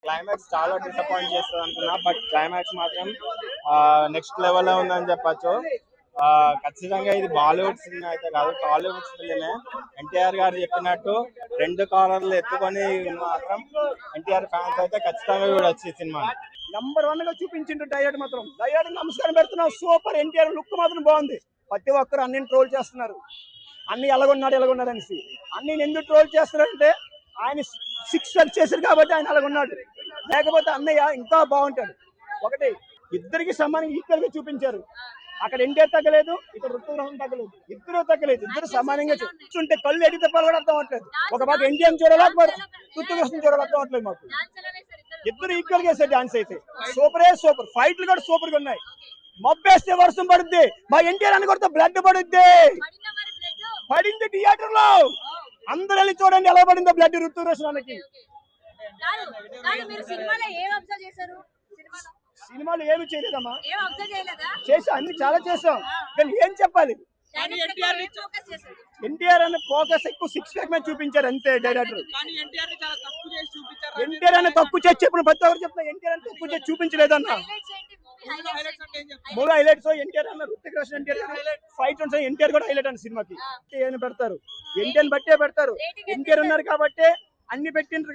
Climax చాలా disappoint చేస్తుంది అనుకున్నా, బట్ క్లైమాక్స్ మాత్రం నెక్స్ట్ లెవెల్ లో ఉందని చెప్పచ్చు. ఖచ్చితంగా ఇది బాలీవుడ్ సినిమా అయితే కాదు, టాలీవుడ్ ఫిలిమే. ఎన్టీఆర్ గారు చెప్పినట్టు 2 కార్నర్లు ఎత్తుకొని మాత్రం ఎన్టీఆర్ ఫ్యాన్స్ అయితే ఖచ్చితంగా చూడొచ్చు ఈ సినిమా. నంబర్ 1 గా చూపించిండు డైరెక్ట్ మాత్రం. డైరెక్ట్ నమస్కారం పెడుతున్నాం, సూపర్. ఎన్టీఆర్ లుక్ మాత్రం బాగుంది. ప్రతి ఒక్కరు అన్ని ట్రోల్ చేస్తున్నారు, అన్ని ఎలాగొన్నాడు అనేసి. అన్ని ఎందుకు ట్రోల్ చేస్తున్నారంటే ఆయన 6 రన్స్ చేశారు కాబట్టి ఆయన అలాగున్నాడు, లేకపోతే అన్నయ్య ఇంకా బాగుంటాడు. ఒకటి, ఇద్దరికి సమానం ఈక్వల్ గా చూపించారు. అక్కడ ఎన్టీఆర్ తగ్గలేదు, ఇక్కడ ఋతుగ్రహం తగ్గలేదు, ఇద్దరు తగ్గలేదు, ఇద్దరు సమానంగా చూస్తుంటే కళ్ళు ఎడి తప్పాలు కూడా అర్థం అవట్లేదు. ఒక బాగా ఎన్టీఆర్ చూడాలి, ఋతుగ్రహం చూడాలి, అర్థం అవట్లేదు మాకు. ఇద్దరు ఈక్వల్ గా వేసారు డాన్స్ అయితే. సూపరే సూపర్. ఫైట్లు కూడా సూపర్ గా ఉన్నాయి. మబ్బేస్తే వర్షం పడుద్ది, మా ఎన్టీఆర్ అని కొడితే బ్లడ్ పడుద్ది. పడింది థియేటర్ లో, అందరూ వెళ్ళి చూడండి ఎలా పడిందో బ్లడ్ ఋతుగ్రహానికి. సినిమాలు ఏమి చేయలేదమ్మా, చేసా, అన్ని చాలా చేసాం, కానీ ఏం చెప్పాలి. ఎన్టీఆర్ అనే ఫోకస్ ఎక్కువ 6 ప్యాక్ మీద చూపించారు అంతే డైరెక్టర్. ఎన్టీఆర్ అని తక్కువ చేసి చెప్పిన ప్రతి ఒక్కరు చెప్తున్నా, ఎన్టీఆర్ అని తక్కువ చేసి చూపించలేదన్న. మూడు హైలైట్స్ ఎన్టీఆర్ అన్న, ఋతిక్ రోషన్ ఎన్టీఆర్, ఫైట్ ఉంటాయి. ఎన్టీఆర్ కూడా హైలైట్ అన్న సినిమాకి. ఏం పెడతారు, ఎన్టీఆర్ బట్టే పెడతారు. ఎన్టీఆర్ ఉన్నారు కాబట్టి అన్ని పెట్టిండ్రు.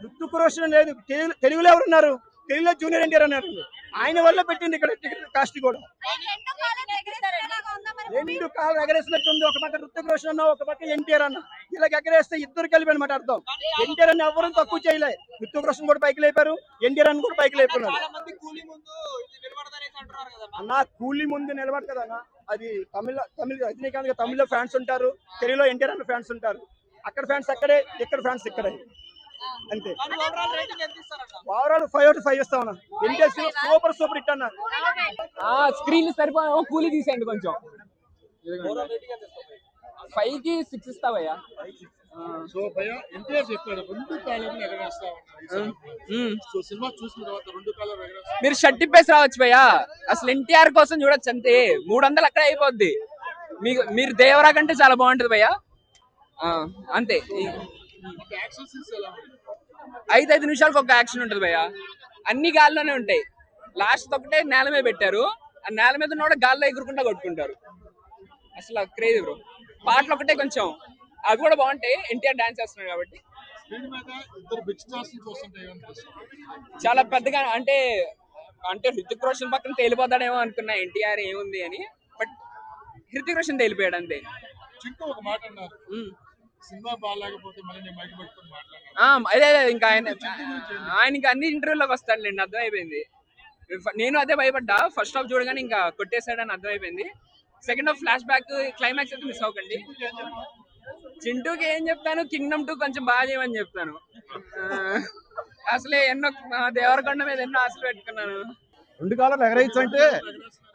ఋతిక్ రోషన్ లేదు, తెలుగులో ఎవరు ఉన్నారు? తెలుగులో జూనియర్ ఎన్టీఆర్ అన్నారు. ఆయన వల్ల పెట్టింది ఇక్కడ టికెట్ కాస్ట్ కూడా. 2 కాళ్ళు ఎగరేసినట్టుంది. ఒక పక్క ఋతిక్ రోషన్ అన్న, ఒక పక్క ఎన్టీఆర్ అన్న. ఇలా ఎగరేస్తే ఇద్దరు కలిపి అనమాట అర్థం. ఎన్టీఆర్ అన్న ఎవరు తక్కువ చేయలే. ఋతిక్ రోషన్ కూడా పైకి లేపారు, ఎన్టీఆర్ అన్న కూడా పైకి లేపున్నారు. అన్న కూలీ ముందు నిలబడతారు అన్న. అది తమిళ రజనీకాంత్ తమిళ్లో ఫ్యాన్స్ ఉంటారు, తెలుగులో ఎన్టీఆర్ అన్న ఫ్యాన్స్ ఉంటారు. అక్కడ ఫ్యాన్స్ అక్కడే, ఇక్కడ ఫ్యాన్స్ ఇక్కడే, అంతే. ఓవరాల్ 5 out of 5 ఇస్తా ఉన్నా. ఎన్టీఆర్ సూపర్ సూపర్ హిట్ అన్న. స్క్రీన్ సరిపోయా, కూలీ తీసేయండి కొంచెం. 5 కి 6 ఇస్తావయ్యా. సో భయ్యా, ఎన్టీఆర్ చెప్పాడు 2 కాళ్ళని ఎగరేస్తా ఉన్నారు. సో సినిమా చూసిన తర్వాత 2 కాళ్ళని ఎగరేస్తా. మీరు షర్ట్ ఇప్పేసి రావచ్చు భయ్యా, అసలు ఎన్టీఆర్ కోసం చూడొచ్చు అంతే. 300 అక్కడే అయిపోద్ది. మీరు దేవరా కంటే చాలా బాగుంటది భయ్యా, అంతే. 5 నిమిషాలకు ఒక యాక్షన్ ఉంటుంది భయ్యా, అన్ని గాల్లోనే ఉంటాయి. లాస్ట్ ఒకటే నేల మీద పెట్టారు, ఆ నేల మీద ఉన్న గాల్లో ఎగురుకుంటా కొట్టుకుంటారు. అసలు క్రేజీ బ్రో. పాటలు ఒకటే కొంచెం అవి కూడా బాగుంటాయి, ఎన్టీఆర్ డాన్స్ చేస్తున్నాడు కాబట్టి. చాలా పెద్దగా అంటే హృతిక్ రోషన్ పక్కన తేలిపోతాడేమో అనుకున్నా ఎన్టీఆర్ ఏముంది అని, బట్ హృతిక్ రోషన్ తేలిపోయాడు అంతే. అదే ఇంకా ఆయనకి అన్ని ఇంటర్వ్యూలోకి వస్తాడులేండి, అర్థమైపోయింది. నేను అదే భయపడ్డా, ఫస్ట్ హాఫ్ చూడగానే ఇంకా కొట్టేశాడని అర్థమైపోయింది. Second half flash back, climax అయితే మిస్ అవ్వకండి. చింటూకి ఏం చెప్తాను, కింగ్డమ్ 2 కొంచెం బాగా చేయమని చెప్తాను. అసలే ఎన్నో దేవరకొండ మీద ఎన్నో ఆశలు పెట్టుకున్నాను. 2 కాళ్ళని ఎగరేయచ్చు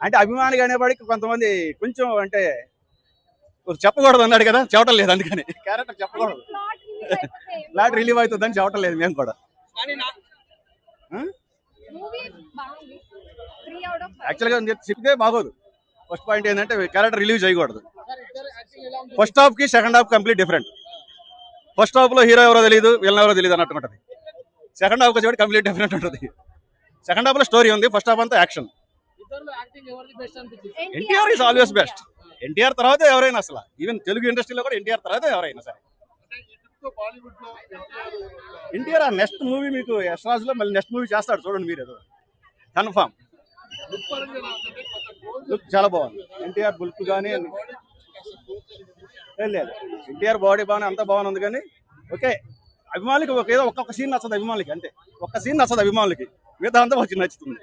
అంటే అభిమానిగా అనేవాడికి కొంతమంది కొంచెం అంటే చెప్పకూడదు అన్నాడు కదా, చెప్పటం లేదు. అందుకని క్యారెక్టర్ చెప్పకూడదు, ప్లాట్ రిలీవ్ అవుతుందని చెప్పటం లేదు మేము కూడా. యాక్చువల్గా చెప్తే బాగోదు. ఫస్ట్ పాయింట్ ఏంటంటే క్యారెక్టర్ రిలీవ్ చేయకూడదు. ఫస్ట్ హాఫ్ కి second half complete different. First half లో హీరో ఎవరో తెలియదు, విలన్ ఎవరో తెలియదు అన్నట్టు ఉంటుంది. సెకండ్ హాఫ్ వచ్చేవాడు కంప్లీట్ డిఫరెంట్ ఉంటుంది. సెకండ్ హాఫ్ లో స్టోరీ ఉంది, ఫస్ట్ హాఫ్ అంతా action. NTR is always best. NTR తర్వాత ఎవరైనా, అసలు ఈవెన్ తెలుగు ఇండస్ట్రీలో కూడా ఎన్టీఆర్ తర్వాత ఎవరైనా సరే. ఎన్టీఆర్ ఆ నెక్స్ట్ మూవీ మీకు యశ్రాజ్ లో మళ్ళీ నెక్స్ట్ మూవీ చేస్తాడు చూడండి, మీరు ఏదో కన్ఫామ్. లుక్ చాలా బాగుంది. ఎన్టీఆర్ బుల్క్ కానీ లేదు, ఎన్టీఆర్ బాడీ బాగానే అంతా బాగుంది. కానీ ఓకే, అభిమానులకి ఏదో ఒక్కొక్క సీన్ నచ్చదు అభిమానులకి, అంతే. ఒక్క సీన్ నచ్చదు అభిమానులకి, మిగతా అంతా వచ్చి నచ్చుతుంది.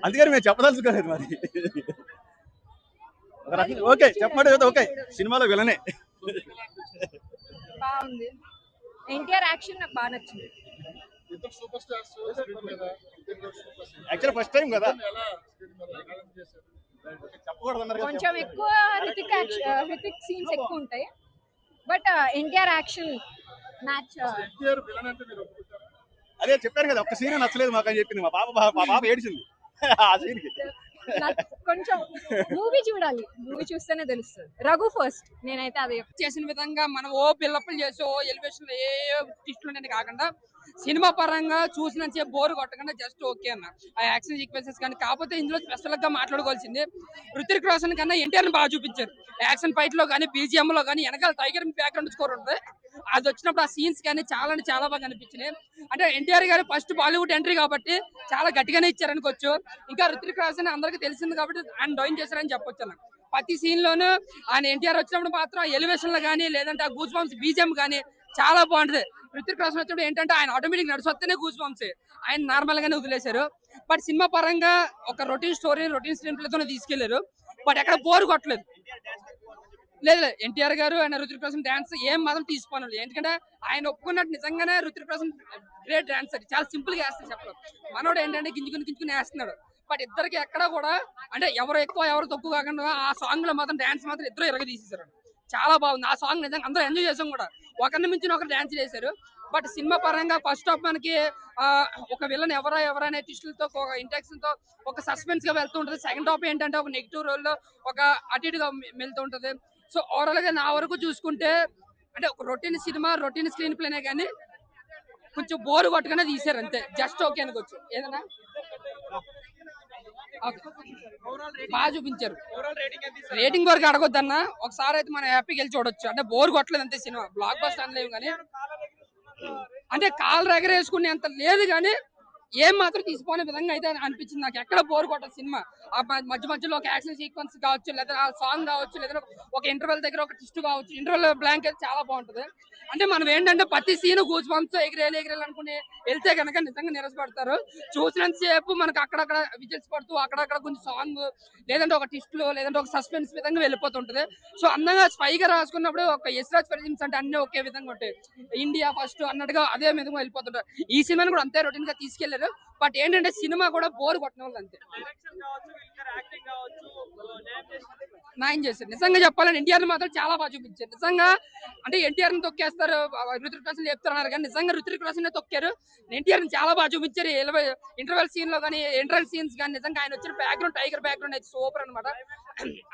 అందుకని మేము చెప్పదలుచుకోలేదు మరి. ఓకే చెప్పమంటే ఓకే, సినిమాలో విలనే. బాగుంది. ఎన్టీఆర్ యాక్షన్ నాకు బాగా నచ్చింది. యాక్చువల్ ఫస్ట్ టైం కదా, కొంచెం ఎక్కువ హృతిక్ సీన్స్ ఎక్కువ ఉంటాయి, బట్ ఎన్టీఆర్ యాక్షన్ మ్యాచ్. అదే చెప్పాను కదా, ఒక్క సీన్ నచ్చలేదు మాకు అని చెప్పింది మా పాప ఏడిచింది ఆ సీన్కి. కొంచెం మూవీ చూడాలి, మూవీ చూస్తేనే తెలుస్తుంది. రఘు ఫస్ట్, నేనైతే అదే చేసిన విధంగా మనం ఓ బిల్డప్లు చేసి ఓ ఎలివేషన్ ఏ టిస్టులు అనేది కాకుండా సినిమా పరంగా చూసినంతసేపు బోర్ కొట్టకుండా జస్ట్ ఓకే అన్న ఆ యాక్షన్ సీక్వెన్సెస్ కానీ. కాకపోతే ఇందులో స్పెషల్ గా మాట్లాడుకోవాల్సింది రుతిక్ రోషన్ కన్నా ఎన్టీఆర్ బాగా చూపించారు. యాక్షన్ ఫైట్ లో కానీ బీజిఎం లో కానీ వెనకాల టైగర్ బ్యాక్గ్రౌండ్ స్కోర్ ఉంటుంది, అది వచ్చినప్పుడు ఆ సీన్స్ కానీ చాలా అంటే చాలా బాగా అనిపించినాయి. అంటే ఎన్టీఆర్ గారు ఫస్ట్ బాలీవుడ్ ఎంట్రీ కాబట్టి చాలా గట్టిగానే ఇచ్చారనుకోవచ్చు. ఇంకా రుతిక్ రోషన్ అందరికీ తెలిసింది కాబట్టి ఆయన డౌన్ చేశారని చెప్పొచ్చు అన్న. ప్రతి సీన్ లోనూ ఆయన ఎన్టీఆర్ వచ్చినప్పుడు మాత్రం ఎలివేషన్ లో కానీ లేదంటే ఆ గూస్ బంప్స్ బీజిఎం కానీ చాలా బాగుంటది. రుతిక్ రోషన్ వచ్చినప్పుడు ఏంటంటే ఆయన ఆటోమేటిక్ నడిచొస్తేనే గూస్ బంప్స్, ఆయన నార్మల్ గానే వదిలేశారు. బట్ సినిమా పరంగా ఒక రొటీన్ స్టోరీ రొటీన్ స్క్రీన్ ప్లేతోనే తీసుకెళ్లారు. బట్ ఎక్కడ బోర్ కొట్టలేదు. లేదు ఎన్టీఆర్ గారు ఆయన రుతిక్ రోషన్ డాన్స్ ఏం మాత్రం తీసుకోవాలి, ఎందుకంటే ఆయన ఒప్పుకున్నట్టు నిజంగానే రుతిక్ రోషన్ గ్రేట్ డాన్సర్, చాలా సింపుల్ గా వేస్తారు చెప్పడం. మనోడు ఏంటంటే గింజుకుని వేస్తున్నాడు. బట్ ఇద్దరికి ఎక్కడ కూడా అంటే ఎవరు ఎక్కువ ఎవరు తక్కువ కాకుండా ఆ సాంగ్ లో మాత్రం డాన్స్ మాత్రం ఇద్దరు ఎరగ తీసేశారు. చాలా బాగుంది ఆ సాంగ్, నిజంగా అందరూ ఎంజాయ్ చేసాం కూడా, ఒకరిని మించిన ఒకరు డాన్స్ చేశారు. బట్ సినిమా పరంగా ఫస్ట్ హాఫ్ మనకి ఒక విలన్ ఎవరనే ట్విస్టులతో ఒక ఇంటెక్షన్ తో ఒక సస్పెన్స్ గా వెళ్తూ ఉంటుంది. సెకండ్ హాఫ్ ఏంటంటే ఒక నెగిటివ్ రోల్ లో ఒక అటు ఇటుగా వెళ్తూ ఉంటది. సో ఓవరాల్ గా నా వరకు చూసుకుంటే అంటే ఒక రొటీన్ సినిమా రొటీన్ స్క్రీన్ ప్లేనే కానీ కొంచెం బోర్ కొట్టుకునే తీసారు అంతే, జస్ట్ ఓకే అనుకోవచ్చు. ఏదన్నా బాగా చూపించారు. రేటింగ్ వరకు అడగొద్దన్న, ఒకసారి అయితే మనం హ్యాపీగా వెళ్ళి చూడొచ్చు. అంటే బోర్ కొట్టలేదు అంతే సినిమా, బ్లాక్ బస్టర్ అనలేము కానీ అంటే కాలు ఎగరేసుకునే అంత లేదు కానీ ఏం మాత్రం తీసుకోనే విధంగా అయితే అనిపించింది నాకు. ఎక్కడ బోర్ కొట్టదు సినిమా. ఆ మధ్య మధ్యలో ఒక యాక్షన్ సీక్వెన్స్ కావచ్చు, లేదా ఆ సాంగ్ కావచ్చు, లేదా ఒక ఇంటర్వెల్ దగ్గర ఒక ట్విస్ట్ కావచ్చు, ఇంటర్వెల్ బ్లాంక్ అయితే చాలా బాగుంటది. అంటే మనం ఏంటంటే ప్రతి సీన్ గూస్ బంప్స్ ఎగిరేయాలి అనుకుని వెళ్తే కనుక నిజంగా నిరసపడతారు. చూసినంత సేపు మనకు అక్కడక్కడ విజిల్స్ పడుతూ అక్కడక్కడ కొంచెం సాంగ్ లేదంటే ఒక ట్విస్ట్లు లేదంటే ఒక సస్పెన్స్ విధంగా వెళ్ళిపోతుంటది. సో అందంగా స్పైగా రాసుకున్నప్పుడు ఒక యశ్రాజ్ ఫిలిమ్స్ అంటే అన్ని ఒకే విధంగా ఉంటాయి, ఇండియా ఫస్ట్ అన్నట్టుగా అదే విధంగా వెళ్ళిపోతుంటారు. ఈ సినిమాని కూడా అంతే రొటీన్ గా తీసుకెళ్లారు. బట్ ఏంటంటే సినిమా కూడా బోర్ కొట్టిన వాళ్ళు అంతే న్యాయం చేశారు. నిజంగా చెప్పాలని ఎన్టీఆర్ మాత్రం చాలా బాగా చూపించారు. నిజంగా అంటే ఎన్టీఆర్ ని తొక్కేస్తారు, రుతిక్ రోషన్ చెప్తున్నారు కానీ నిజంగా రుతిక్ రోషన్ తొక్కారు. ఎన్టీఆర్ ని చాలా బాగా చూపించారు. ఇంటర్వెల్ సీన్ లో కానీ ఇంటర్వెల్ సీన్స్ కానీ నిజంగా ఆయన వచ్చిన బ్యాక్గ్రౌండ్ టైగర్ బ్యాక్గ్రౌండ్ అయితే సూపర్ అనమాట.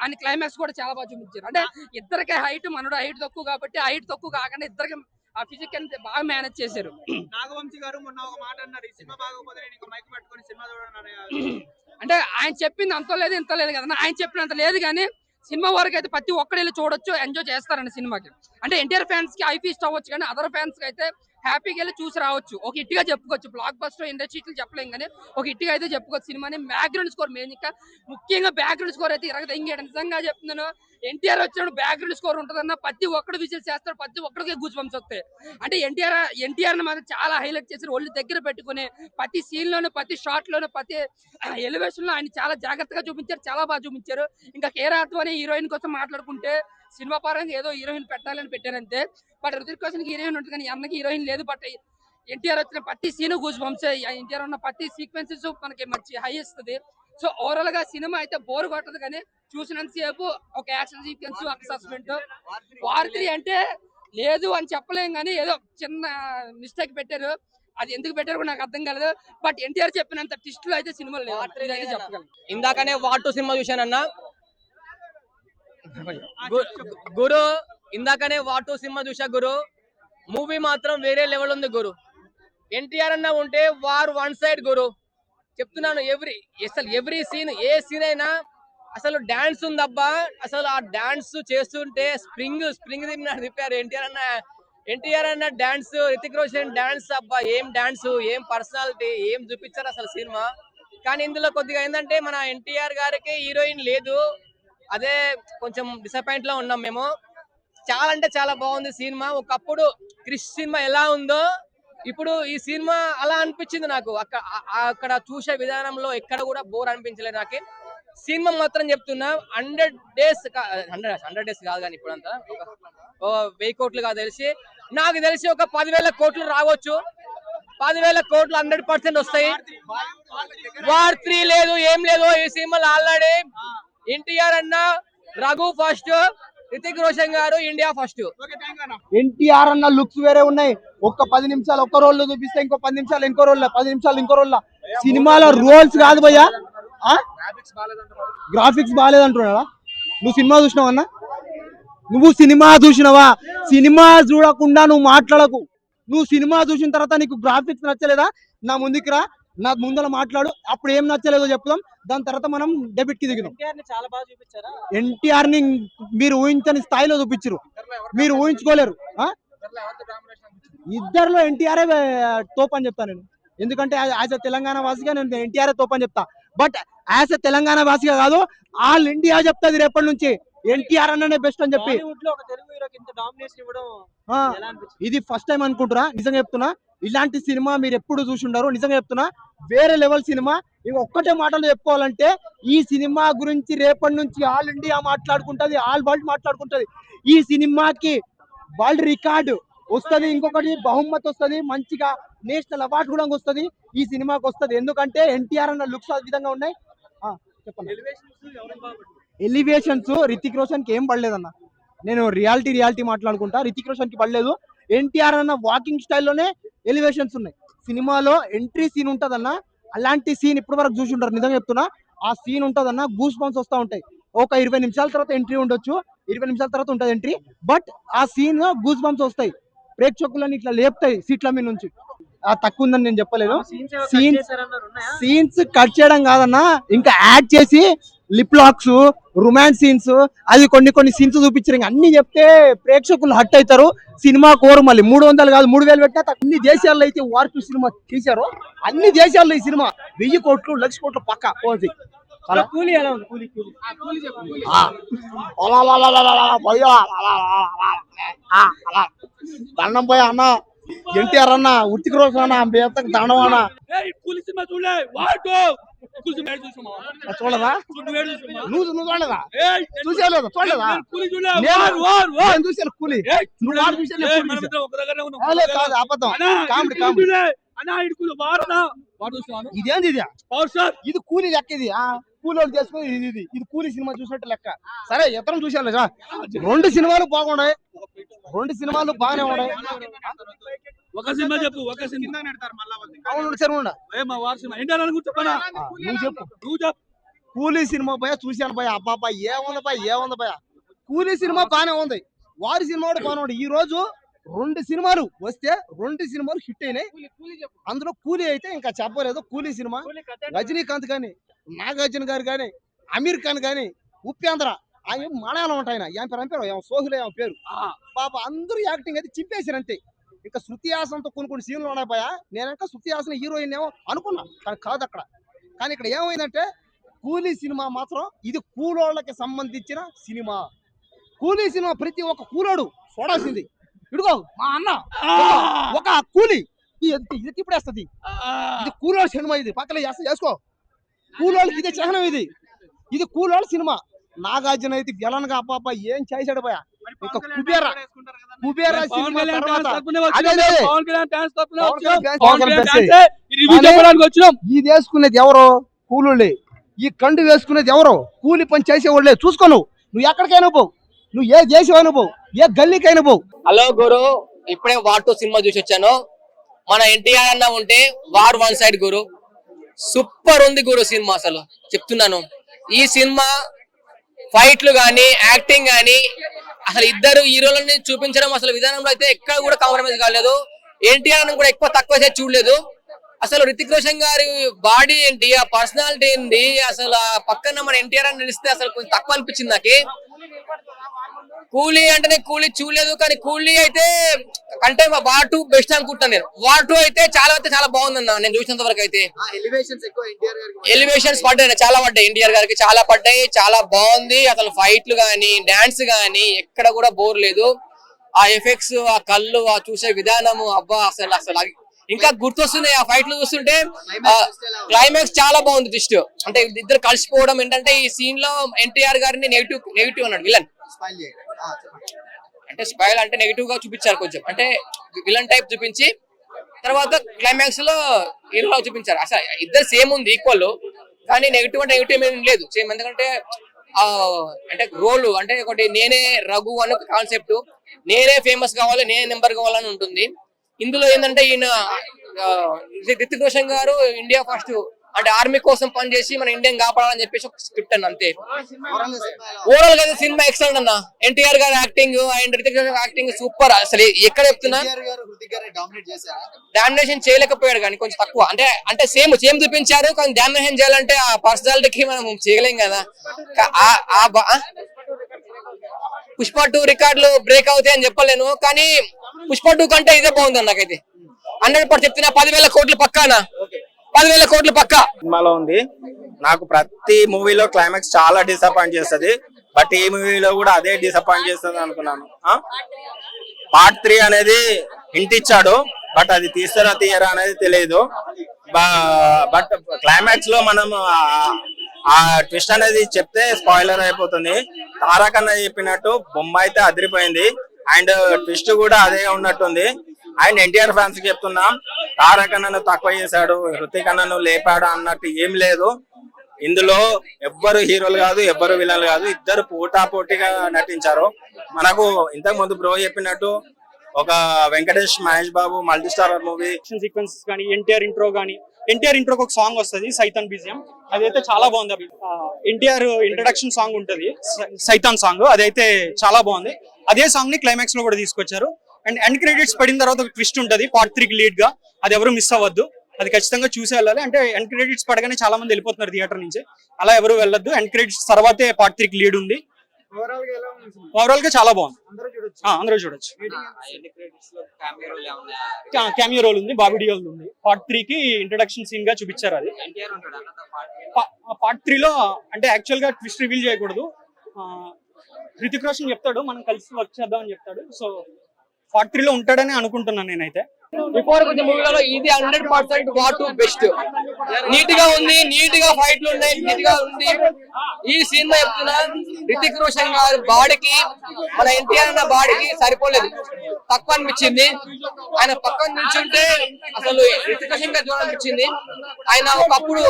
ఆయన క్లైమాక్స్ కూడా చాలా బాగా చూపించారు. అంటే ఇద్దరికి హైట్, మనోడు హైట్ తక్కువ కాబట్టి హైట్ తక్కువ కాకుండా ఇద్దరికి ఆ ఫిజికల్ బాగా మేనేజ్ చేశారు. నాగవంశీ గారు మొన్న ఒక మాట అన్నారు, ఈ సినిమా బాగోపోతే నేను మైక్ పట్టుకొని సినిమా చూడను. అంటే ఆయన చెప్పింది అంత లేదు ఇంత లేదు కదా, ఆయన చెప్పినంత లేదు కానీ సినిమా వరకు అయితే ప్రతి ఒక్కరు వెళ్ళి చూడొచ్చు, ఎంజాయ్ చేస్తారండి సినిమాకి. అంటే ఎన్టీఆర్ ఫ్యాన్స్ కి ఐపీస్ట్ అవ్వచ్చు కానీ అదర్ ఫ్యాన్స్ కి అయితే హ్యాపీగా వెళ్ళి చూసి రావచ్చు. ఒక హిట్ గా చెప్పుకోవచ్చు, బ్లాక్ బస్టర్ ఇండస్ట్రీలు చెప్పలేం కానీ ఒక హిట్ గా అయితే చెప్పుకోవచ్చు సినిమాని. బ్యాక్గ్రౌండ్ స్కోర్ మెయిన్, ఇంకా ముఖ్యంగా బ్యాక్గ్రౌండ్ స్కోర్ అయితే ఇరగదెంగాడు. నిజంగా చెప్తున్నాను, ఎన్టీఆర్ వచ్చినప్పుడు బ్యాక్గ్రౌండ్ స్కోర్ ఉంటుందన్న ప్రతి ఒక్కడు విజిల్ చేస్తారు, ప్రతి ఒక్కడికి గూస్ బంప్స్ వస్తాయి. అంటే ఎన్టీఆర్ మాత్రం చాలా హైలైట్ చేశారు, ఒళ్ళు దగ్గర పెట్టుకుని ప్రతి సీన్ లోను ప్రతి షాట్ లోను ప్రతి ఎలివేషన్ లో ఆయన చాలా జాగ్రత్తగా చూపించారు, చాలా బాగా చూపించారు. ఇంకా కేరాత్వ అనే హీరోయిన్ కోసం మాట్లాడుకుంటే సినిమా పరంగా ఏదో హీరోయిన్ పెట్టాలని పెట్టారంతే. బట్ రుతిక్ రోషన్ హీరోయిన్ ఉంటుంది కానీ అన్నకి హీరోయిన్ లేదు. బట్ ఎన్టీఆర్ వచ్చిన ప్రతి సీన్ గూస్ బంప్స్, ఎన్టీఆర్ ఉన్న ప్రతి సీక్వెన్సెస్ మనకి మంచి హై ఇస్తుంది. సో ఓవరాల్ గా సినిమా అయితే బోర్ కొట్టదు కానీ చూసినంతసేపు ఒక యాక్షన్ సీక్వెన్స్ ఒక సస్పెన్స్. వార్ 3 అంటే లేదు అని చెప్పలేం కానీ ఏదో చిన్న మిస్టేక్ పెట్టారు, అది ఎందుకు పెట్టారు కూడా నాకు అర్థం కాలేదు. బట్ ఎన్టీఆర్ చెప్పినంత ట్విస్టులు అయితే సినిమాలో లేవు చెప్పగలను. ఇందాకనే వార్ 2 సినిమా చూశానన్నా గురు, ఇందాకనే వార్ 2 సినిమా చూసా గురు. మూవీ మాత్రం వేరే లెవెల్ ఉంది గురు. ఎన్టీఆర్ అన్న ఉంటే వార్ 1 సైడ్ గురు, చెప్తున్నాను. ఎవ్రీ సీన్, ఏ సీన్ అయినా అసలు డాన్స్ ఉందబ్బా. అసలు ఆ డాన్స్ చేస్తుంటే స్ప్రింగ్ తిప్పారు ఎన్టీఆర్ అన్న డాన్స్, రితిక్ రోషన్ డాన్స్ అబ్బా, ఏం డాన్స్, ఏం పర్సనాలిటీ, ఏం చూపించారు అసలు సినిమా. కానీ ఇందులో కొద్దిగా ఏంటంటే మన ఎన్టీఆర్ గారికి హీరోయిన్ లేదు, అదే కొంచెం డిసప్పాయింట్ లో ఉన్నాం మేము. చాలా అంటే చాలా బాగుంది సినిమా. ఒకప్పుడు క్రిష్ సినిమా ఎలా ఉందో ఇప్పుడు ఈ సినిమా అలా అనిపించింది నాకు. అక్కడ చూసే విధానంలో ఎక్కడ కూడా బోర్ అనిపించలేదు నాకు. సినిమా మాత్రం చెప్తున్నా 100 డేస్ కాదు కానీ ఇప్పుడు అంతా 1000 కోట్లు కాదు నాకు తెలిసి ఒక 10,000 కోట్లు రావచ్చు. 10,000 కోట్లు 100% వస్తాయి. వార్ 3 లేదు, ఏం లేదు ఈ సినిమాలో. ఆల్రెడీ ఎన్టీఆర్ అన్న రఘు ఫస్ట్, రితిక్ రోషన్ గారు ఇండియా ఫస్ట్. ఎన్టీఆర్ అన్న లుక్స్ వేరే ఉన్నాయి. ఒక్క 10 నిమిషాలు ఒక్క రోల్ చూపిస్తే ఇంకో 10 నిమిషాలు ఇంకో రోల్, 10 నిమిషాలు ఇంకో రోల్. సినిమాలో రోల్స్ కాదు భయ్యా, గ్రాఫిక్స్ బాగాలేదంటున్నావా? నువ్వు సినిమా చూసినావన్నా? నువ్వు సినిమా చూసినావా? సినిమా చూడకుండా నువ్వు మాట్లాడకు. నువ్వు సినిమా చూసిన తర్వాత నీకు గ్రాఫిక్స్ నచ్చలేదా? నా ముందుకు రా, నా ముందర మాట్లాడు. అప్పుడు ఏం నచ్చలేదో చెప్దాం, దాని తర్వాత మనం డెబిట్ కి దిగుదాం. చాలా బాగా చూపించారా? ఎన్టీఆర్ ని మీరు ఊహించని స్థాయిలో చూపించారు, మీరు ఊహించుకోలేరు. ఇద్దరులో ఎన్టీఆర్ తోప్ అని చెప్తా నేను. ఎందుకంటే యాజ్ ఎ తెలంగాణ వాసిగా నేను ఎన్టీఆర్ తోప్ అని చెప్తా. బట్ యాజ్ ఎ తెలంగాణ వాసిగా కాదు, ఆల్ ఇండియా చెప్తాది రేపటి నుంచి ఎన్టీఆర్ అన్ననే బెస్ట్ అని చెప్పి. ఇది ఫస్ట్ టైం అనుకుంటున్నా, నిజంగా చెప్తున్నా. ఇలాంటి సినిమా మీరు ఎప్పుడు చూసిండారు, నిజంగా చెప్తున్నా. వేరే లెవెల్ సినిమా. ఒక్కటే మాటలు చెప్పుకోవాలంటే, ఈ సినిమా గురించి రేపటి నుంచి ఆల్ ఇండియా మాట్లాడుకుంటది, ఆల్ వరల్డ్ మాట్లాడుకుంటది. ఈ సినిమాకి వరల్డ్ రికార్డు వస్తుంది, ఇంకొకటి బహుమతి వస్తుంది, మంచిగా నేషనల్ అవార్డు కూడా వస్తుంది ఈ సినిమాకి వస్తుంది. ఎందుకంటే ఎన్టీఆర్ అన్న లుక్స్ ఆ విధంగా ఉన్నాయి. చెప్పండి. ఎలివేషన్స్ రితిక్ రోషన్ కి ఏం పడలేదన్న. నేను రియాలిటీ మాట్లాడుకుంటా. రితిక్ రోషన్ కి పడలేదు. ఎన్టీఆర్ అన్న వాకింగ్ స్టైల్లోనే ఎలివేషన్స్ ఉన్నాయి. సినిమాలో ఎంట్రీ సీన్ ఉంటదన్న, అలాంటి సీన్ ఇప్పటి వరకు చూసి ఉంటారు. నిజంగా చెప్తున్నా, ఆ సీన్ ఉంటదన్న, గూస్ బంప్స్ వస్తూ ఉంటాయి. ఒక 20 నిమిషాల తర్వాత ఎంట్రీ ఉండొచ్చు, 20 నిమిషాల తర్వాత ఉంటుంది ఎంట్రీ. బట్ ఆ సీన్ గూస్ బంప్స్ వస్తాయి, ప్రేక్షకులని ఇట్లా లేపుతాయి సీట్ల మీద నుంచి. తక్కువ ఉందని నేను చెప్పలేదు. సీన్స్ కట్ చేయడం కాదన్నా, ఇంకా యాడ్ చేసి లిప్ లాక్స్, రొమాన్స్ సీన్స్, అది కొన్ని సీన్స్ చూపించారు. ఇంకా అన్ని చెప్తే ప్రేక్షకులు హట్ అవుతారు. సినిమా కోరు మళ్ళీ 300 కాదు 3000 పెట్టినా అన్ని దేశాల్లో అయితే వార్పు సినిమా తీశారు. అన్ని దేశాల్లో ఈ సినిమా 1000 కోట్లు 1,00,000 కోట్లు పక్కా పోతుంది. కూలీ ఎలా ఉంది? కూలీ దండం పోయా అన్న, ఎన్టీఆర్ అన్న, ఉత్తికి రోజు అన్న, బేతకు దండం అన్న. చూడదా? నువ్వు చూడలేదా? చూసేలేదు, చూడలేదా? నేను చూసాను కూలీ. నువ్వు వాడు చూసాను కాదు, అబద్ధం, కామెడీ. ఇదేంది ఇది? ఇది కూలీ లెక్క. ఇది కూలీ వాళ్ళు చేసుకుని ఇది కూలీ సినిమా చూసినట్టు లెక్క. సరే ఇతరం చూసాను. 2 సినిమాలు బాగున్నాయి, 2 సినిమాలు బాగానే ఉన్నాయి. ఒక సినిమా చెప్పు, ఒక సినిమా. అవును సరే నువ్వు చెప్పు. కూలీ సినిమా భయ చూశాను భయ. అబ్బాబా ఏముంది భయ. కూలీ సినిమా బాగానే ఉంది, వారి సినిమా కూడా బాగానే ఉంది. ఈ రోజు 2 సినిమాలు వస్తే 2 సినిమాలు హిట్ అయినాయి. అందులో కూలీ అయితే ఇంకా చెప్పలేదు. కూలీ సినిమా రజనీకాంత్ గాని, నాగార్జున గారు గాని, అమీర్ ఖాన్ గాని, ఉపేంద్ర, ఆయన మలయాళం ఉంటాయి. ఏం పేరు సోహులే పేరు. పాప అందరూ యాక్టింగ్ అయితే చింపేశారు అంతే. ఇంకా శృతి హాసన్తో కొన్ని సీన్లు ఉన్నాయి భయ. నేను ఇంకా శృతి హాసన్ హీరోయిన్ ఏమో అనుకున్నా, కానీ కాదు అక్కడ. కానీ ఇక్కడ ఏమైందంటే, కూలీ సినిమా మాత్రం ఇది కూలోళ్ళకి సంబంధించిన సినిమా. కూలీ సినిమా ప్రతి ఒక్క కూలోడు చూడాల్సింది. ఇడుగో మా అన్న ఒక కూలీ ఇది తిప్పుడేస్తుంది. ఇది కూలోళ్ళ సినిమా. ఇది పక్కన చేసుకో. కూలోళ్ళకి ఇదే చిహ్నం. ఇది కూలోళ్ళ సినిమా. నాగార్జున అయితే విలన్ గా అబ్బాబా ఏం చేశాడు భయ. ఇంకా కుబేరా సినిమా తర్వాత ఇది వేసుకునేది ఎవరో? కూలోళ్ళే. ఈ కండు వేసుకునేది ఎవరో? కూలి పని చేసేవాళ్ళే. చూసుకో, నువ్వు ఎక్కడికైనా పో, నువ్వు ఏ చేసేవైనా పో, ఏ గల్లీకైనా పో. హలో గురు, ఇప్పుడే వార్ 2 సినిమా చూసి వచ్చాను. మన ఎన్టీఆర్ అన్న ఉంటే వార్ 1 సైడ్ గురు. సూపర్ ఉంది గురు సినిమా. అసలు చెప్తున్నాను, ఈ సినిమా ఫైట్లు గానీ, యాక్టింగ్ గానీ, అసలు ఇద్దరు హీరోలని చూపించడం అసలు విధానంలో అయితే ఎక్కడ కూడా కాంప్రమైజ్ కాలేదు. ఎన్టీఆర్ కూడా ఎక్కువ తక్కువ చేసి చూడలేదు. అసలు రితిక్ రోషన్ గారి బాడీ ఏంటి, ఆ పర్సనాలిటీ ఏంటి, అసలు ఆ పక్కన మన ఎన్టీఆర్ అని నిలిస్తే అసలు కొంచెం తక్కువ అనిపించింది నాకు. కూలీ అంటేనే కూలీ చూడలేదు, కానీ కూలీ అయితే కంటే వార్ 2 బెస్ట్ అనుకుంటాను నేను. వార్ 2 అయితే చాలా బాగుందన్న నేను చూసినంత వరకు అయితే. ఎలివేషన్స్ పడ్డాయి, చాలా పడ్డాయి. ఎన్టీఆర్ గారికి చాలా పడ్డాయి, చాలా బాగుంది. అసలు ఫైట్లు గానీ, డాన్స్ గానీ ఎక్కడ కూడా బోర్ లేదు. ఆ ఎఫెక్ట్స్, ఆ కళ్ళు, ఆ చూసే విధానము, అబ్బా అసలు ఇంకా గుర్తొస్తున్నాయి ఆ ఫైట్లు చూస్తుంటే. క్లైమాక్స్ చాలా బాగుంది. ట్విస్ట్ అంటే ఇద్దరు కలిసిపోవడం ఏంటంటే, ఈ సీన్ లో ఎన్టీఆర్ గారిని నెగిటివ్ అన్నాడు విలన్. అంటే స్పైల్ అంటే నెగిటివ్ గా చూపించారు కొంచెం, అంటే విలన్ టైప్ చూపించి తర్వాత క్లైమాక్స్ లో హీరో చూపించారు. అసలు ఇద్దరు సేమ్ ఉంది, ఈక్వల్, కానీ నెగిటివ్ ఏం లేదు, సేమ్. ఎందుకంటే అంటే రోల్ అంటే ఒకటి నేనే రఘు అనే కాన్సెప్ట్, నేనే ఫేమస్ కావాలి, నేనే నెంబర్ కావాలని ఉంటుంది. ఇందులో ఏంటంటే ఈయన రితిక్ రోషన్ గారు ఇండియా ఫస్ట్ అంటే ఆర్మీ కోసం పనిచేసి మన ఇండియన్ కాపాడాలని చెప్పేసి ఒక స్క్రిప్ట్ అన్న అంతే. ఓవరాల్ గా సినిమా ఎక్సలెంట్ అన్న. ఎన్టీఆర్ గారి acting and Hrithik Roshan acting super. అసలు ఎక్కడ చెప్తున్నా డామినేషన్ చేయలేకపోయాడు కానీ కొంచెం తక్కువ, అంటే సేమ్ చూపించారు కానీ డామినేషన్ చేయాలంటే ఆ పర్సనాలిటీకి మనం చేయలేం కదా. పుష్ప 2 రికార్డులు బ్రేక్ అవుతాయి అని చెప్పలేను కానీ పుష్ప 2 కంటే ఇదే బాగుంది నాకైతే. 100% చెప్తున్నా. 10,000 కోట్లు పక్కానా, 10,000 కోట్లు పక్కా సినిమాలో ఉంది. నాకు ప్రతి మూవీలో క్లైమాక్స్ చాలా డిసప్పాయింట్ చేస్తుంది, బట్ ఈ మూవీలో కూడా అదే డిసప్పాయింట్ చేస్తుంది అనుకున్నాను. పార్ట్ 3 అనేది హింట్ ఇచ్చాడు, బట్ అది తీస్తారా తీయరా అనేది తెలియదు. బట్ క్లైమాక్స్ లో మనం ఆ ట్విస్ట్ అనేది చెప్తే స్పాయిలర్ అయిపోతుంది. తారక్ అన్న చెప్పినట్టు బొమ్మ అయితే అదిరిపోయింది అండ్ ట్విస్ట్ కూడా అదే ఉన్నట్టుంది. అండ్ ఎన్టీఆర్ ఫ్యాన్స్ కి చెప్తున్నా, తారక్ అన్నను తక్కువ చేశాడు, హృతిక్ అన్నను లేపాడు అన్నట్టు ఏం లేదు. ఇందులో ఎవ్వరు హీరోలు కాదు, ఎవ్వరు విలన్లు కాదు, ఇద్దరు పోటాపోటీగా నటించారు. మనకు ఇంతకు ముందు బ్రో చెప్పినట్టు ఒక Venkatesh Mahesh Babu multi starrer movie sequences కానీ ఎన్టీఆర్ ఇంట్రోకి ఒక సాంగ్ వస్తుంది సైతాన్ బీజియం, అదైతే చాలా బాగుంది. అవి ఎన్టీఆర్ ఇంట్రడక్షన్ సాంగ్ ఉంటది సైతాన్ సాంగ్, అదైతే చాలా బాగుంది. అదే సాంగ్ ని క్లైమాక్స్ లో కూడా తీసుకొచ్చారు. అండ్ ఎండ్ క్రెడిట్స్ పడిన తర్వాత ఒక ట్విస్ట్ ఉంటది పార్ట్ 3కి లీడ్ గా, అది ఎవరు మిస్ అవ్వద్దు, అది ఖచ్చితంగా చూసి వెళ్ళాలి. అంటే ఎండ్ క్రెడిట్స్ పడగానే చాలా మంది వెళ్ళిపోతున్నారు థియేటర్ నుంచి, అలా ఎవరు వెళ్ళొద్దు. ఎండ్ క్రెడిట్స్ తర్వాతే పార్ట్ 3కి లీడ్ ఉంది. ఓవరాల్ గా చాలా బాగుంది, అందరూ చూడొచ్చు. క్యామియో రోల్ ఉంది, బాబీ డియోల్ ఉంది. పార్ట్ 3కి ఇంట్రడక్షన్ సీన్ గా చూపించారు. అది పార్ట్ 3లో అంటే యాక్చువల్ గా ట్విస్ట్ రివీల్ చేయకూడదు. హృతిక్ రోషన్ చెప్తాడు మనం కలిసి వర్క్ చేద్దాం అని చెప్తాడు. సో పార్ట్ 3లో ఉంటాడని అనుకుంటున్నాను నేనైతే. బిఫోర్ కొంచెం మూవీలలో ఇది 100% వాట్ బెస్ట్. నీట్ గా ఉంది, నీట్ గా ఫైట్లు ఉన్నాయి, నీట్ గా ఉంది. ఈ సినిమా చెప్తున్నా రితిక్ రోషన్ గారి బాడీకి మన ఎన్టీఆర్ అన్న బాడీకి సరిపోలేదు, తక్కువ అనిపించింది. ఆయన పక్కన నిల్చుంటే అసలు రితిక్ రోషన్ గారు చూడాలనిపించింది. ఆయన ఒకప్పుడు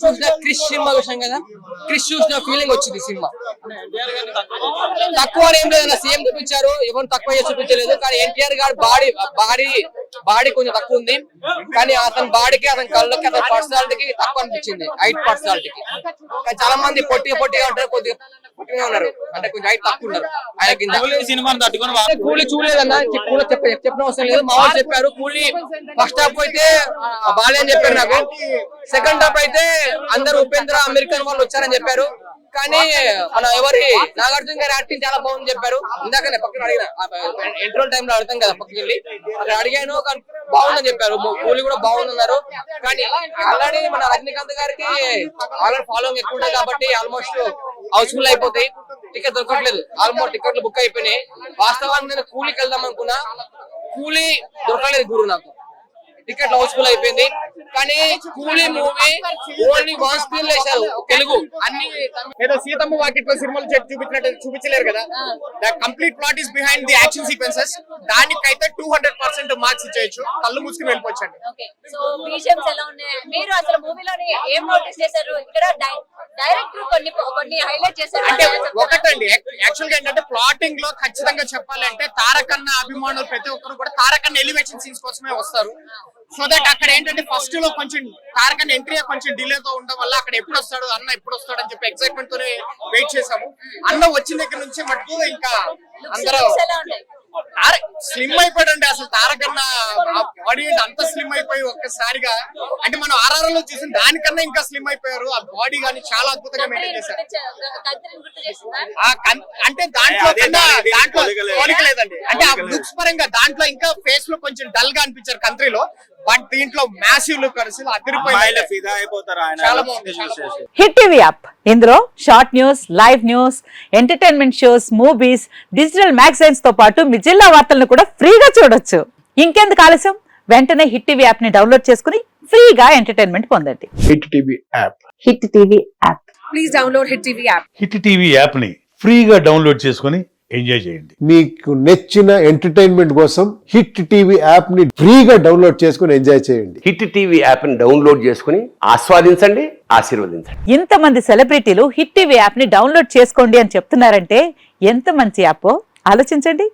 చూసిన క్రిష్ సినిమా చూసాం కదా, క్రిష్ చూసిన ఫీలింగ్ వచ్చింది సినిమా. తక్కువ ఏం లేదు, సీఎం చూపించారు, ఎవరు తక్కువ చేసి చూపించలేదు. కానీ ఎన్టీఆర్ గారి బాడీ కొంచెం తక్కువ ఉంది, కానీ అతని బాడీకి అతని కళ్ళకి అతని పర్సనాలిటీకి తక్కువ అనిపించింది, హైట్ పర్సనాలిటీకి. చాలా మంది పొట్టిగా ఉంటారు, కొద్దిగా పొట్టిగా ఉన్నారు, అంటే కొంచెం హైట్ తక్కువ ఉన్నారు. ఆయన సినిమాని తట్టుకుని కూలీ చూడలేదన్నా, చెప్పిన అవసరం లేదు. మా వాళ్ళు చెప్పారు కూలీ ఫస్ట్ హాఫ్ అయితే బాలే అని చెప్పారు నాకు. సెకండ్ హాఫ్ అయితే అందరు ఉపేంద్ర అమెరికన్ వాళ్ళు వచ్చారని చెప్పారు. కానీ మన ఎవరి నాగార్జున గారి యాక్టింగ్ చాలా బాగుంది చెప్పారు. ఇందాకనే పక్కన అడిగిన ఇంటర్వల్ టైమ్ లో అడతాం కదా, పక్కకి వెళ్ళి అక్కడ అడిగాను, కానీ బాగుందని చెప్పారు. కూలీ కూడా బాగుందన్నారు. కానీ ఆల్రెడీ మన రజనీకాంత్ గారికి ఆల్రెడీ ఫాలోయింగ్ ఎక్కువ ఉంటుంది కాబట్టి ఆల్మోస్ట్ హౌస్ఫుల్ అయిపోతాయి, టికెట్ దొరకట్లేదు. ఆల్మోస్ట్ టికెట్లు బుక్ అయిపోయినాయి. వాస్తవానికి నేను కూలీకి వెళ్దాం అనుకున్నా, కూలీ దొరకలేదు గురు నాకు, టికెట్ హౌస్ఫుల్ అయిపోయింది. కానీ కూలీ మూవీ ఓన్లీ 1 స్క్రీన్ వేశారు తెలుగు. అన్ని ఏదో సీతమ్మ వాకిట్లో సినిమాలు చూపించినట్టు చూపించలేరు కదా. The complete plot is behind the action sequences. దానికైతే 200% మార్క్స్ ఇచ్చేయచ్చు, కళ్ళు మూసుకుని వెళ్ళిపోవచ్చండి. సో బీజిఎమ్స్ ఎలా ఉన్నాయి? మీరు అసలు మూవీలోని ఏం నోటీస్ చేశారు? ఇక్కడ డైరెక్టర్ కొన్ని హైలైట్ చేశారు. అంటే ఒకటండి, యాక్చువల్ గా ఏంటంటే ప్లాటింగ్ లో ఖచ్చితంగా చెప్పాలంటే తారకన్న అభిమానులు ప్రతి ఒక్కరు కూడా తారకన్న ఎలివేషన్ సీన్స్ కోసమే వస్తారు. సో దట్ అక్కడ ఏంటంటే ఫస్ట్ లో కొంచెం తారకన్న ఎంట్రీ కొంచెం డిలే తో ఉండడం వల్ల అక్కడ ఎప్పుడు వస్తాడు అన్న ఎప్పుడు వస్తాడు అని చెప్పి ఎక్సైట్మెంట్ తోనే వెయిట్ చేసాము. అన్న వచ్చిన దగ్గర నుంచి మటుకు ఇంకా అందరూ స్లిమ్ అయిపోయాడండి. అసలు తారకన్న బాడీ అంత స్లిమ్ అయిపోయి ఒక్కసారిగా, అంటే మనం ఆర్ఆర్ లో చూసిన దానికన్నా ఇంకా స్లిమ్ అయిపోయారు. ఆ బాడీ గానీ చాలా అద్భుతంగా మెయింటైన్ చేశారు. అంటే దాంట్లో పోలిక లేదండి, అంటే ఆ లుక్స్ పరంగా దాంట్లో ఇంకా ఫేస్ లో కొంచెం డల్ గా అనిపించారు కంట్రీలో, బట్ దీంట్లో మ్యాసివ్ లుక్ అసలు అదిరిపోయి ఫిదా అయిపోతారు ఆయన. చాలా బాగుంది. హిట్ టీవీ యాప్, ఇందులో short news, live news, entertainment shows, movies, digital magazines తో పాటు మీ జిల్లా వార్తలను కూడా ఫ్రీగా చూడొచ్చు. ఇంకెందుకు ఆలస్యం, వెంటనే హిట్ టీవీ యాప్ ని డౌన్లోడ్ చేసుకుని ఫ్రీగా ఎంటర్టైన్మెంట్ పొందండి. Hit TV app, hit TV app, please download hit TV app. Hit TV app ని ఫ్రీగా డౌన్లోడ్ చేసుకుని ఎంజాయ్ చేయండి. మీకు నచ్చిన ఎంటర్టైన్మెంట్ కోసం హిట్ టీవీ యాప్ ని ఫ్రీగా డౌన్లోడ్ చేసుకుని ఎంజాయ్ చేయండి. హిట్ టీవీ యాప్ ని డౌన్లోడ్ చేసుకుని ఆస్వాదించండి, ఆశీర్వదించండి. ఇంతమంది సెలబ్రిటీలు హిట్ టీవీ యాప్ ని డౌన్లోడ్ చేసుకోండి అని చెప్తున్నారంటే ఎంత మంచి యాప్ ఆలోచించండి.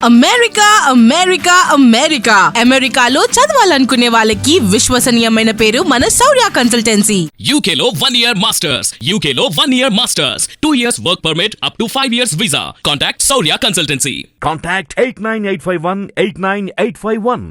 అమెరికా అమెరికా అమెరికా అమెరికాలో చదవాలనుకునే వాళ్ళకి విశ్వసనీయమైన పేరు మన శౌర్య కన్సల్టెన్సీ. UK లో 1 year masters, UK లో 1 year masters, 2 years work permit up to 5 years visa. Contact Saurya Consultancy. Contact 89851 89851.